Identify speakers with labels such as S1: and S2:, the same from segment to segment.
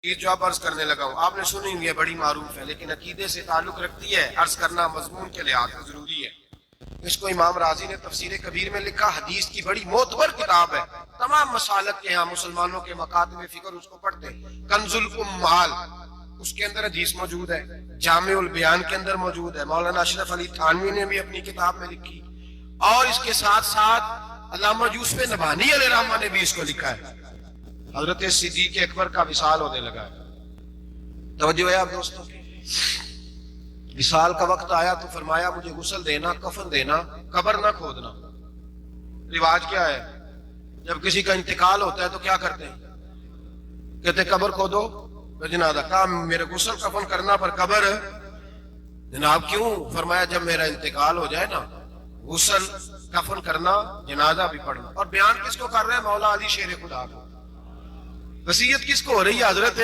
S1: یہ جو آپ عرض کرنے لگا ہوں آپ نے سنی ہوئی ہے، بڑی معروف ہے، لیکن عقیدے سے تعلق رکھتی ہے، عرض کرنا مضمون کے لحاظ سے ضروری ہے۔ اس کو امام رازی نے تفسیر کبیر میں لکھا، حدیث کی بڑی معتبر کتاب ہے، تمام مسالک کے ہاں مسلمانوں کے مکاتب فکر اس کو پڑھتے ہیں۔ کنز الامال اس کے اندر حدیث موجود ہے، جامع البیان کے اندر موجود ہے، مولانا اشرف علی تھانوی نے بھی اپنی کتاب میں لکھی، اور اس کے ساتھ ساتھ علامہ یوسف نبہانی علیہ الرحمہ نے بھی اس کو لکھا ہے۔ حضرت صدیق اکبر کا وصال ہونے لگا ہے، توجہ ہے آپ دوستوں کی۔ وصال کا وقت آیا تو فرمایا مجھے غسل دینا، کفن دینا، قبر نہ کھودنا۔ رواج کیا ہے، جب کسی کا انتقال ہوتا ہے تو کیا کرتے ہیں، کہتے قبر کھودو جنازہ، کہا میرے غسل کفن کرنا پر قبر، جناب کیوں؟ فرمایا جب میرا انتقال ہو جائے نا، غسل کفن کرنا، جنازہ بھی پڑھنا۔ اور بیان کس کو کر رہے ہیں؟ مولا علی شیر خدا کو۔ وصیت کس کو ہو رہی ہے؟ حضرت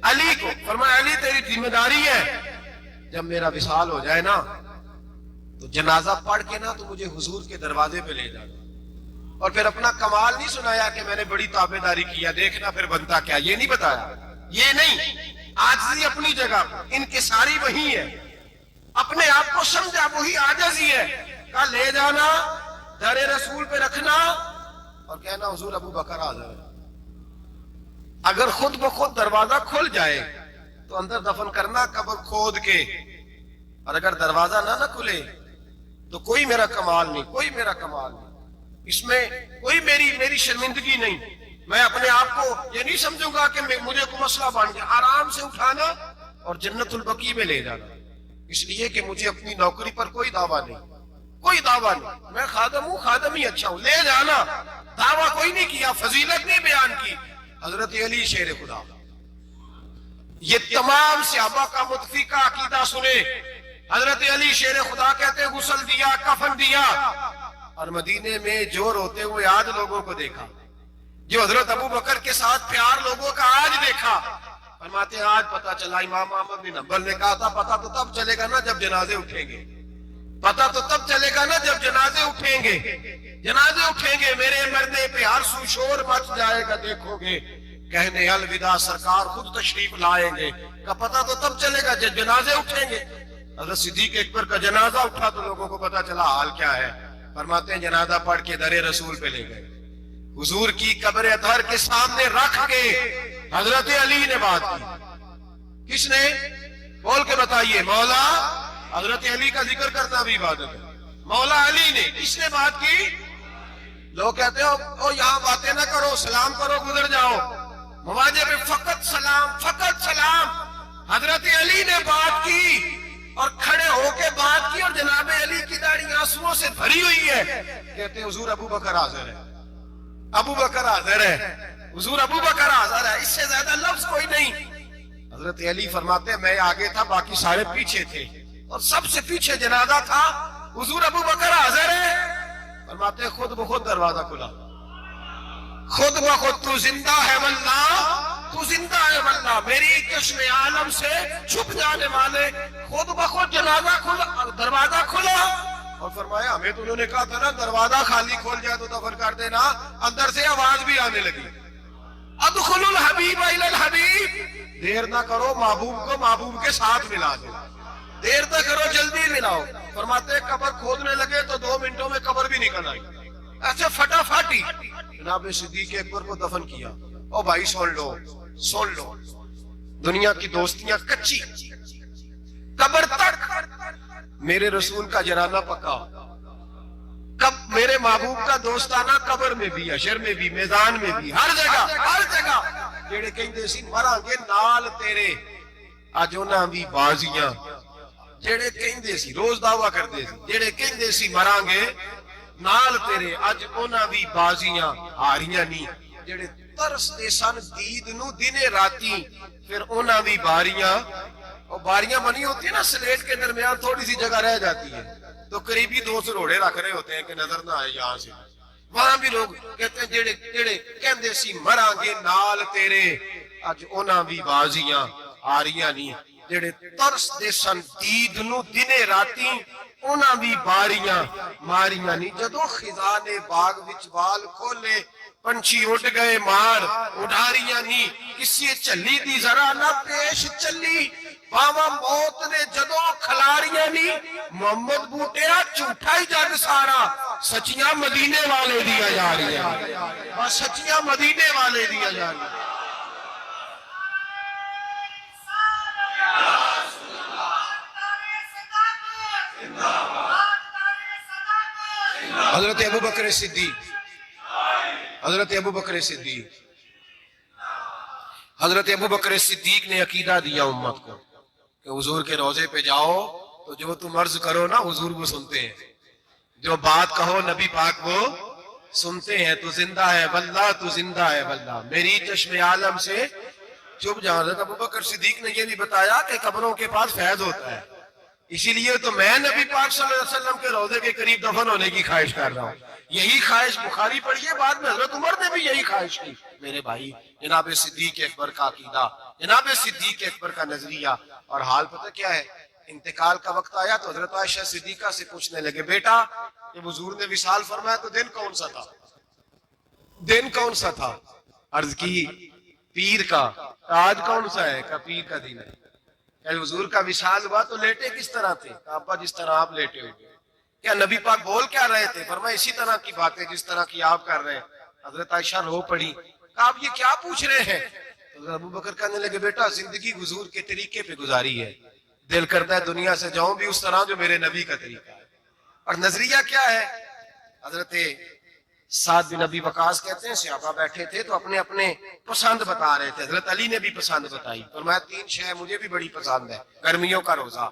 S1: علی کو۔ فرمایا علی تیری ذمہ داری ہے، جب میرا وصال ہو جائے نا تو جنازہ پڑھ کے نا تو مجھے حضور کے دروازے پہ لے جانا۔ اور پھر اپنا کمال نہیں سنایا کہ میں نے بڑی تابعداری کیا، دیکھنا پھر بنتا کیا، یہ نہیں بتایا، یہ نہیں۔ عاجزی اپنی جگہ، انکساری وہی ہے، اپنے آپ کو سمجھا وہی عاجزی ہے۔ کہا لے جانا، در رسول پہ رکھنا، اور کہنا حضور ابو بکر حاضر ہے۔ اگر خود بخود دروازہ کھل جائے تو اندر دفن کرنا قبر کھود کے، اور اگر دروازہ نہ کھلے تو کوئی میرا کمال نہیں، کوئی میرا کمال نہیں، اس میں کوئی میری شرمندگی نہیں۔ میں اپنے آپ کو یہ نہیں سمجھوں گا کہ مجھے کوئی مسئلہ بن گیا، آرام سے اٹھانا اور جنت البقیع میں لے جانا، اس لیے کہ مجھے اپنی نوکری پر کوئی دعویٰ نہیں، کوئی دعویٰ نہیں، میں خادم ہوں، خادم ہی اچھا ہوں، لے جانا، دعویٰ کوئی نہیں کیا، فضیلت نہیں بیان کی۔ حضرت علی شیر خدا، یہ تمام صحابہ کا متفقہ عقیدہ سنے۔ حضرت علی شیر خدا کہتے ہیں غسل دیا، کفن دیا، اور مدینے میں جو روتے ہوئے آج لوگوں کو دیکھا، جو حضرت ابو بکر کے ساتھ پیار لوگوں کا آج دیکھا، فرماتے ہیں آج پتا چلا۔ امام احمد بن حنبل نے کہا تھا پتا تو تب چلے گا نا جب جنازے اٹھیں گے، پتا تو تب چلے گا نا جب جنازے اٹھیں گے، جنازے اٹھیں گے، میرے مرنے پہ ہر سو شور مچ جائے گا، دیکھو گے کہنے الوداع سرکار خود تشریف لائیں گے۔ کا پتا تو تب چلے گا جب جنازے اٹھیں گے۔ حضرت صدیق اکبر کا جنازہ اٹھا تو لوگوں کو پتا چلا حال کیا ہے۔ فرماتے ہیں جنازہ پڑھ کے در رسول پہ لے گئے، حضور کی قبر اطہر کے سامنے رکھ کے حضرت علی نے بات کی۔ کس نے؟ بول کے بتائیے۔ مولا، حضرت علی کا ذکر کرنا بھی عبادت ہے، مولا علی نے، کس نے بات کی؟ لوگ کہتے ہو یہاں باتیں نہ کرو، سلام کرو، گزر جاؤ، مواجہ پہ فقط سلام، فقط سلام۔ حضرت علی نے بات کی اور کھڑے ہو کے بات کی، اور جناب علی کی داڑھی آنسوؤں سے بھری ہوئی ہے۔ کہتے ہیں حضور ابو بکر حاضر ہے، ابو بکر حاضر ہے، حضور ابو بکر حاضر ہے، اس سے زیادہ لفظ کوئی نہیں۔ حضرت علی فرماتے ہیں میں آگے تھا، باقی سارے پیچھے تھے، اور سب سے پیچھے جنازہ تھا، حضور ابو بکر حاضر ہے۔ فرماتے ہیں خود بخود دروازہ کھلا، خود بخود تو زندہ ہے واللہ، تو زندہ ہے واللہ، میری چشم عالم سے چھپ جانے والے، خود بخود جنازہ کھلا، دروازہ کھلا۔ اور فرمایا ہمیں تو انہوں نے کہا تھا نا دروازہ خالی کھول جائے تو دفن کر دینا، اندر سے آواز بھی آنے لگی ادخلوا الحبیب الی الحبیب، دیر نہ کرو، محبوب کو محبوب کے ساتھ ملا دو، دیر نہ کرو، جلدی ملاؤ۔ فرماتے ہیں قبر کھودنے لگے تو 2 منٹوں میں قبر بھی نکل آئی، ایسے فٹافٹی جناب صدیق اکبر کو دفن کیا۔ او بھائی سن لو، سن لو، دنیا کی دوستیاں کچی، قبر تک میرے رسول کا جرانہ پکا، کب میرے محبوب کا دوستانہ قبر میں بھی، حشر میں بھی، میدان میں بھی، ہر جگہ، ہر جگہ۔ جڑے کہندے سی مراں گے نال تیرے، اج انہاں دی بازیاں، جڑے کہندے سی روز دعویٰ کردے سی، جڑے کہندے سی مراں گے نال تیرے، اج انہاں دی بازیاں ہاریاں نہیں۔ جڑے ترس دے سن دید نو دنے راتی، پھر انہاں دی باریاں، اور باریاں بنی ہوتی ہیں نا سلیٹ کے درمیان تھوڑی سی جگہ رہ جاتی ہے، تو قریبی 2 سروڑے رکھ رہے ہوتے ہیں کہ نظر نہ آئے یہاں سے، وہاں بھی لوگ کہتے ہیں جڑے کہندے سی مراں گے نال تیرے، اج انہاں دی بازیاں ہاریاں نہیں۔ جڑے ترس دے سن دید نو دنے راتی، انہاں بھی باریاں ماریاں نہیں جدو خزان باغ وچ بال کھولے پنچھی اٹھ گئے مار اڈاریاں نہیں کسی چلی دی ذرا نہ پیش چلی باوا موت نے جدو کھلاریاں نہیں محمد بوٹیا جھوٹا ہی جگ سارا سچیاں مدینے والے دیا جا رہی ہیں اور سچیاں مدینے والے دیا جا رہی ہیں حضرت ابو بکر صدیق حضرت ابو بکر صدیق حضرت ابو بکر صدیق نے عقیدہ دیا امت کو کہ حضور کے روضے پہ جاؤ تو جو تم عرض کرو نا حضور وہ سنتے ہیں جو بات کہو نبی پاک وہ سنتے ہیں تو زندہ ہے واللہ تو زندہ ہے واللہ میری چشم عالم سے چپ جا حضرت ابو بکر صدیق نے یہ بھی بتایا کہ قبروں کے پاس فیض ہوتا ہے اسی لیے تو میں نبی پاک صلی اللہ علیہ وسلم کے روضے کے قریب دفن ہونے کی خواہش کر رہا ہوں یہی خواہش بخاری پڑھیے بعد میں حضرت عمر نے بھی یہی خواہش کی میرے بھائی جناب صدیق اکبر کا عقیدہ جناب صدیق اکبر کا نظریہ اور حال پتہ کیا ہے انتقال کا وقت آیا تو حضرت عائشہ صدیقہ سے پوچھنے لگے بیٹا جب حضور نے وصال فرمایا تو دن کون سا تھا دن کون سا تھا عرض کی پیر کا آج کون سا ہے کہ پیر کا دن ہے حضور کا وصال ہوا تو لیٹے کس طرح تھے ابا جس طرح آپ لیٹے ہوئے کیا نبی پاک بول کیا رہے تھے فرمایا اسی طرح کی باتیں جس طرح کی آپ کر رہے ہیں حضرت عائشہ رو پڑی کہ آپ یہ کیا پوچھ رہے ہیں حضرت ابو بکر کہنے لگے بیٹا زندگی حضور کے طریقے پہ گزاری ہے دل کرتا ہے دنیا سے جاؤں بھی اس طرح جو میرے نبی کا طریقہ ہے اور نظریہ کیا ہے حضرت سعد بن ابی وقاص کہتے ہیں صحابہ بیٹھے تھے تو اپنے اپنے پسند بتا رہے تھے حضرت علی نے بھی پسند بتائی فرمایا تین شے مجھے بھی بڑی پسند ہے گرمیوں کا روزہ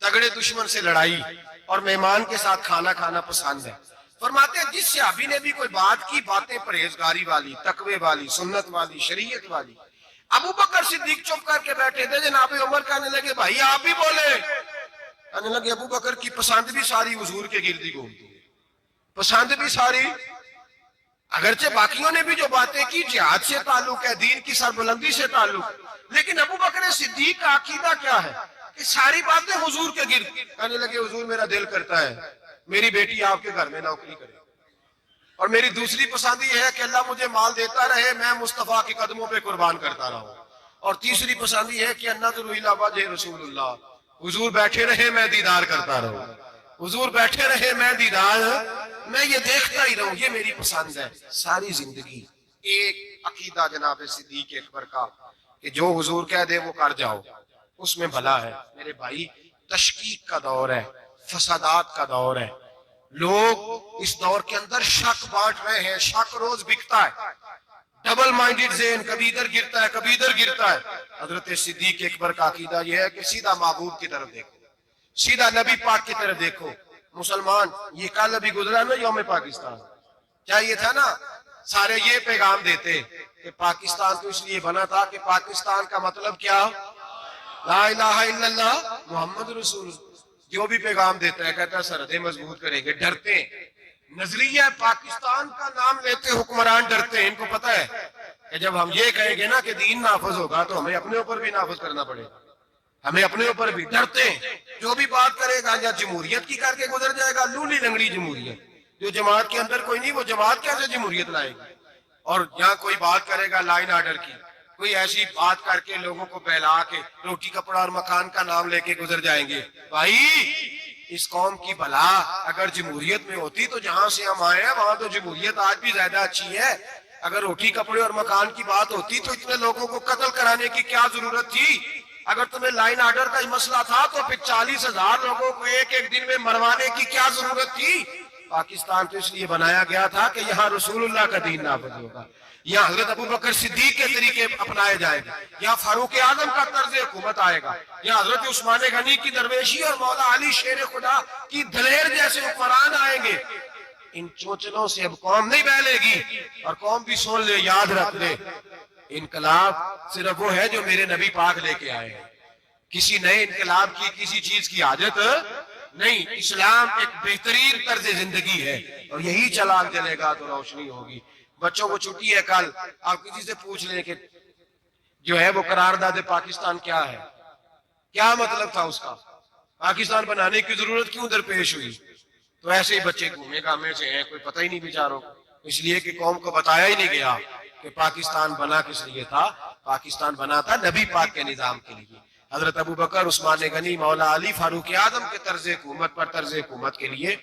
S1: تگڑے دشمن سے لڑائی اور مہمان کے ساتھ کھانا کھانا پسند ہے فرماتے ہیں جس صحابی نے بھی کوئی بات کی باتیں پرہیزگاری والی تقوی والی سنت والی شریعت والی ابو بکر صدیق چپ کر کے بیٹھے تھے جناب عمر کہنے لگے بھائی آپ بھی بولے کہنے لگے ابو بکر کی پسند بھی ساری حضور کے گردی گھومتی ہے پسند بھی ساری اگرچہ باقیوں نے بھی جو باتیں کی جہاد سے تعلق ہے دین کی سربلندی سے تعلق لیکن ابو بکر صدیق کا عقیدہ کیا ہے کہ ساری باتیں حضور کے گرد کہنے لگے حضور میرا دل کرتا ہے میری بیٹی آپ کے گھر میں نوکری کرے اور میری دوسری پسند یہ ہے کہ اللہ مجھے مال دیتا رہے میں مصطفیٰ کے قدموں پہ قربان کرتا رہوں اور تیسری پسند یہ ہے کہ النظر الی وجہ رسول اللہ حضور بیٹھے رہے میں دیدار کرتا رہوں حضور بیٹھے رہے میں دیدار میں یہ دیکھتا ہی رہوں یہ میری پسند ہے ساری زندگی ایک عقیدہ جناب صدیق اکبر کا کہ جو حضور کہہ دے وہ کر جاؤ اس میں بھلا ہے میرے بھائی تشکیک کا دور ہے فسادات کا دور ہے لوگ اس دور کے اندر شک بانٹ رہے ہیں شک روز بکتا ہے ڈبل مائنڈڈ ذہن کبھی ادھر گرتا ہے کبھی ادھر گرتا ہے حضرت صدیق اکبر کا عقیدہ یہ ہے کہ سیدھا معبود کی طرف دیکھو سیدھا نبی پاک کی طرف دیکھو مسلمان یہ کل ابھی گزرا نا یوم پاکستان چاہیے تھا نا سارے یہ پیغام دیتے کہ پاکستان تو اس لیے بنا تھا کہ پاکستان کا مطلب کیا لا الہ الا اللہ محمد رسول جو بھی پیغام دیتا ہے کہتا ہے سرحدیں مضبوط کریں گے ڈرتے ہیں نظریہ پاکستان کا نام لیتے حکمران ڈرتے ہیں ان کو پتہ ہے کہ جب ہم یہ کہیں گے نا کہ دین نافذ ہوگا تو ہمیں اپنے اوپر بھی نافذ کرنا پڑے گا ہمیں اپنے اوپر بھی ڈرتے ہیں جو بھی بات کرے گا یا جمہوریت کی کر کے گزر جائے گا لولی لنگڑی جمہوریت جو جماعت کے اندر کوئی نہیں وہ جماعت کیسے جمہوریت لائے گی اور یہاں کوئی بات کرے گا لائن آرڈر کی کوئی ایسی بات کر کے لوگوں کو بہلا کے روٹی کپڑا اور مکان کا نام لے کے گزر جائیں گے بھائی اس قوم کی بھلا اگر جمہوریت میں ہوتی تو جہاں سے ہم آئے ہیں وہاں تو جمہوریت آج بھی زیادہ اچھی ہے اگر روٹی کپڑے اور مکان کی بات ہوتی تو اتنے لوگوں کو قتل کرانے کی کیا ضرورت تھی اگر تمہیں لائن آرڈر کا مسئلہ تھا تو پھر 40,000 لوگوں کو ایک ایک دن میں مروانے کی کیا ضرورت تھی پاکستان تو اس لیے بنایا گیا تھا کہ یہاں رسول اللہ کا دین نافذ ہوگا یہاں حضرت ابو بکر صدیق کے طریقے اپنائے جائیں گے یہاں فاروق اعظم کا طرز حکومت آئے گا یہاں حضرت عثمان غنی کی درویشی اور مولا علی شیر خدا کی دلیر جیسے حکمران آئیں گے ان چوچلوں سے اب قوم نہیں بہلے گی اور قوم بھی سن لے یاد رکھ لے انقلاب صرف وہ ہے جو میرے نبی پاک لے کے آئے ہیں کسی نئے انقلاب کی کسی چیز کی حاجت نہیں اسلام ایک بہترین طرز زندگی ہے اور یہی چلاک چلے گا تو روشنی ہوگی بچوں کو چھٹی ہے کل آپ کسی سے پوچھ لیں کہ جو ہے وہ قرارداد پاکستان کیا ہے کیا مطلب تھا اس کا پاکستان بنانے کی ضرورت کیوں درپیش ہوئی؟ تو ایسے ہی بچے گھومے گامے سے ہیں، کوئی پتہ ہی نہیں بیچاروں کو، اس لیے کہ قوم کو بتایا ہی نہیں گیا کہ پاکستان بنا کس لیے تھا۔ پاکستان بنا تھا نبی پاک کے نظام کے لیے، حضرت ابو بکر، عثمان غنی، مولا علی، فاروق اعظم کے طرز حکومت پر، طرز حکومت کے لیے